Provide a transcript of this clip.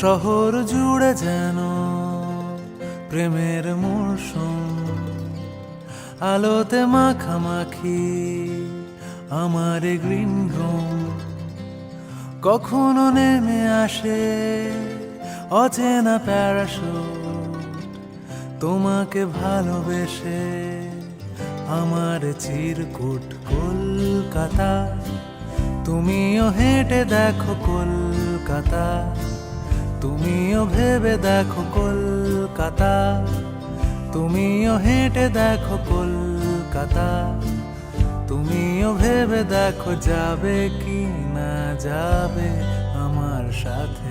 শহর জুড়ে যেন প্রেমের মরশুম, আলোতে মাখামাখি আমার গ্রিন রুম। কখনো নেমে আসে অচেনা প্যারাশুট, তোমাকে ভালোবেসে আমার চিরকুট। কলকাতা, তুমিও হেঁটে দেখো কলকাতা, তুমিও ভেবে দেখো কলকাতা, তুমিও হেঁটে দেখো কলকাতা, তুমিও ভেবে দেখো যাবে কি না যাবে আমার সাথে।